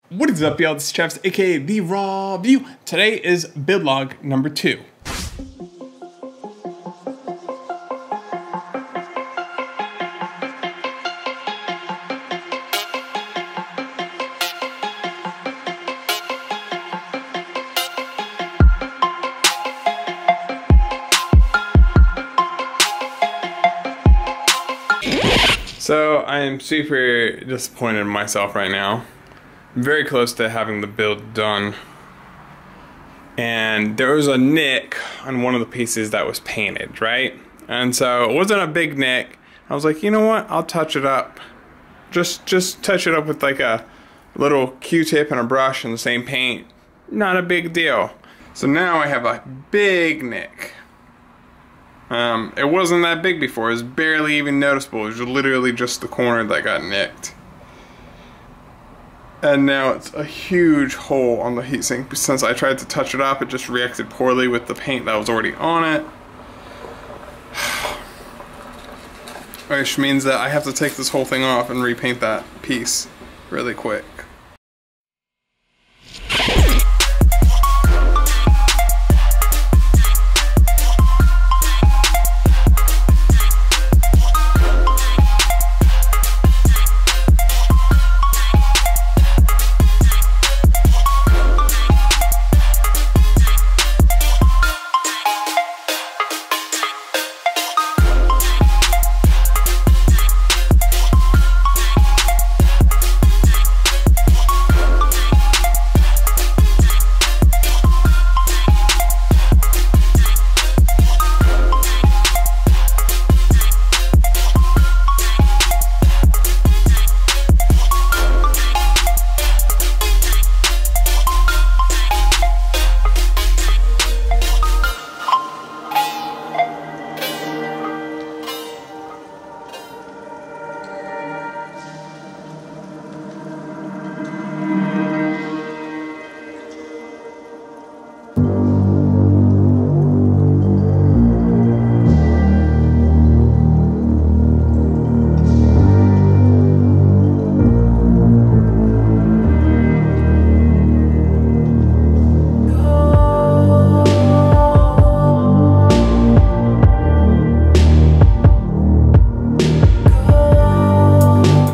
What is up, y'all? This is Travis, aka The Raw View. Today is build log number 2. So I am super disappointed in myself right now. Very close to having the build done, and there was a nick on one of the pieces that was painted, right? And so it wasn't a big nick. I was like, you know what, I'll touch it up, just touch it up with like a little Q-tip and a brush and the same paint. Not a big deal. So now I have a big nick. It wasn't that big before. It was barely even noticeable. It was literally just the corner that got nicked. And now it's a huge hole on the heatsink. Since I tried to touch it up, it just reacted poorly with the paint that was already on it. Which means that I have to take this whole thing off and repaint that piece really quick.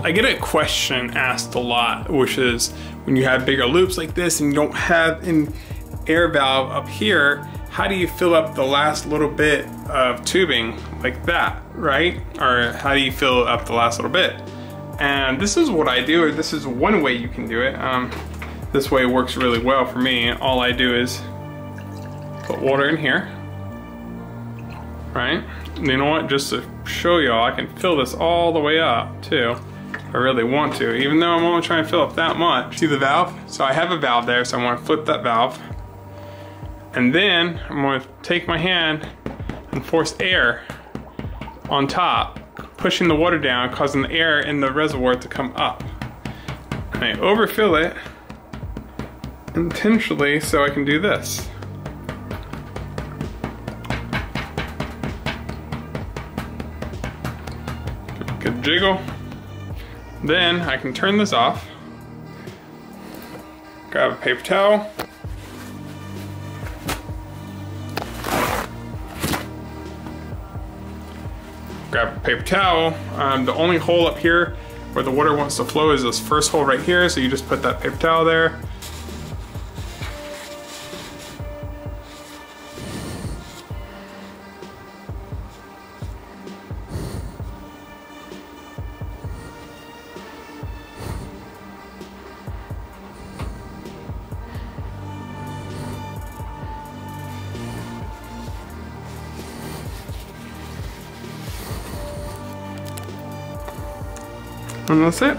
I get a question asked a lot, which is when you have bigger loops like this and you don't have an air valve up here, how do you fill up the last little bit of tubing like that, right? Or how do you fill up the last little bit? And this is what I do, or this is one way you can do it. This way works really well for me. All I do is put water in here, right? And you know what, just to show y'all, I can fill this all the way up too. I really want to, even though I'm only trying to fill up that much. See the valve? So I have a valve there, so I want to flip that valve. And then I'm going to take my hand and force air on top, pushing the water down, causing the air in the reservoir to come up. And I overfill it intentionally so I can do this. Good jiggle. Then I can turn this off, grab a paper towel, the only hole up here where the water wants to flow is this first hole right here, so you just put that paper towel there. And that's it.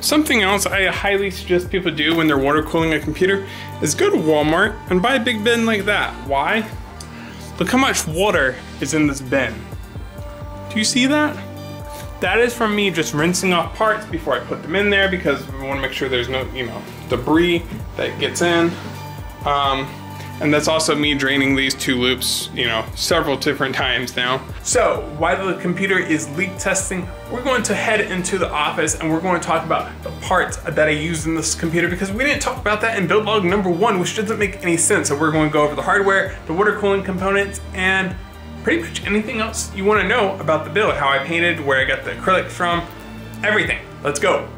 Something else I highly suggest people do when they're water cooling a computer is go to Walmart and buy a big bin like that. Why? Look how much water is in this bin. Do you see that? That is from me just rinsing off parts before I put them in there, because we want to make sure there's no, debris that gets in. And that's also me draining these 2 loops, you know, several different times now. So while the computer is leak testing, we're going to head into the office and we're going to talk about the parts that I used in this computer, because we didn't talk about that in build log number 1, which doesn't make any sense. So we're going to go over the hardware, the water cooling components, and pretty much anything else you want to know about the build, how I painted, where I got the acrylic from, everything. Let's go.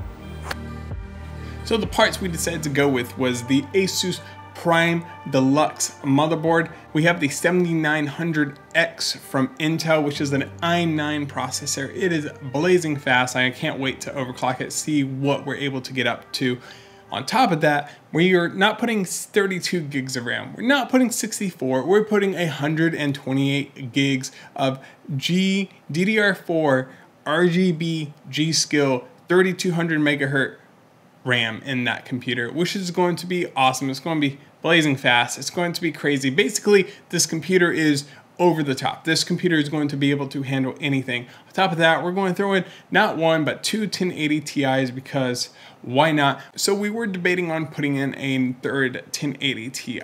So the parts we decided to go with was the Asus Prime Deluxe motherboard. We have the 7900X from Intel, which is an i9 processor. It is blazing fast. I can't wait to overclock it, see what we're able to get up to. On top of that, we are not putting 32 gigs of RAM. We're not putting 64. We're putting 128 gigs of DDR4 RGB G-Skill 3200 megahertz RAM in that computer, which is going to be awesome. It's going to be blazing fast. It's going to be crazy. Basically, this computer is over the top. This computer is going to be able to handle anything. On top of that, we're going to throw in not 1, but 2 1080 Ti's, because why not? So we were debating on putting in a third 1080 Ti.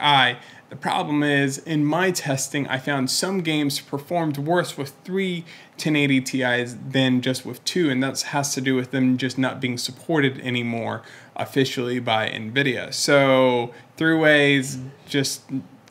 The problem is, in my testing, I found some games performed worse with 3 1080 Ti's than just with 2, and that has to do with them just not being supported anymore officially by NVIDIA. So 3-way's just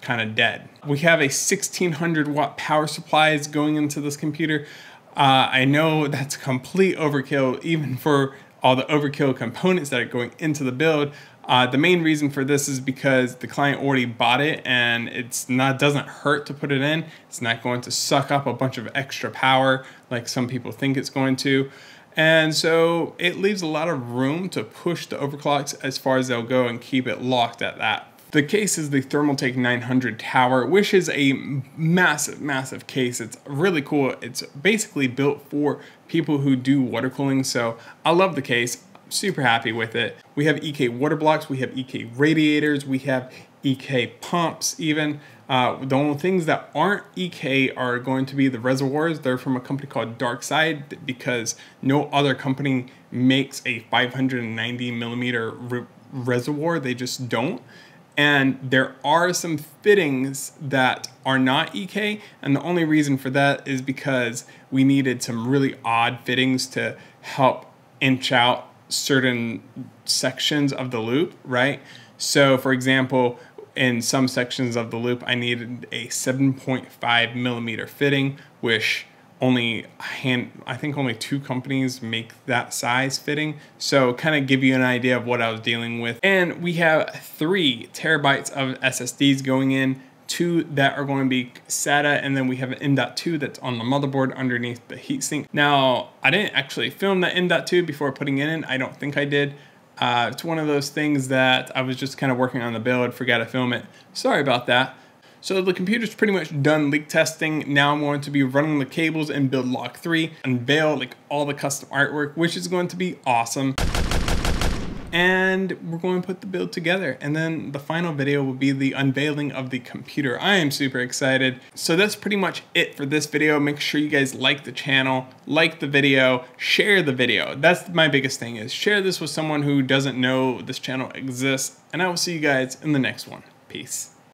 kind of dead. We have a 1600 watt power supplies going into this computer. I know that's complete overkill, even for all the overkill components that are going into the build. The main reason for this is because the client already bought it, and doesn't hurt to put it in. It's not going to suck up a bunch of extra power like some people think it's going to. And so it leaves a lot of room to push the overclocks as far as they'll go and keep it locked at that. The case is the Thermaltake 900 tower, which is a massive, massive case. It's really cool. It's basically built for people who do water cooling. So I love the case. I'm super happy with it. We have EK water blocks. We have EK radiators. We have EK pumps even. The only things that aren't EK are going to be the reservoirs. They're from a company called Darkside, because no other company makes a 590 millimeter reservoir. They just don't. And there are some fittings that are not EK, and the only reason for that is because we needed some really odd fittings to help inch out certain sections of the loop, right? So for example, in some sections of the loop, I needed a 7.5 millimeter fitting, which I think only 2 companies make that size fitting. So kind of give you an idea of what I was dealing with. And we have 3 terabytes of SSDs going in, 2 that are going to be SATA, and then we have an M.2 that's on the motherboard underneath the heatsink. Now, I didn't actually film the M.2 before putting it in. I don't think I did. It's one of those things that I was just kind of working on the build, forgot to film it. Sorry about that. So the computer's pretty much done leak testing. Now I'm going to be running the cables in build log 3, unveil like all the custom artwork, which is going to be awesome. And we're going to put the build together, and then the final video will be the unveiling of the computer. I am super excited. So that's pretty much it for this video. Make sure you guys like the channel, like the video, share the video. That's my biggest thing, is share this with someone who doesn't know this channel exists, and I will see you guys in the next one. Peace.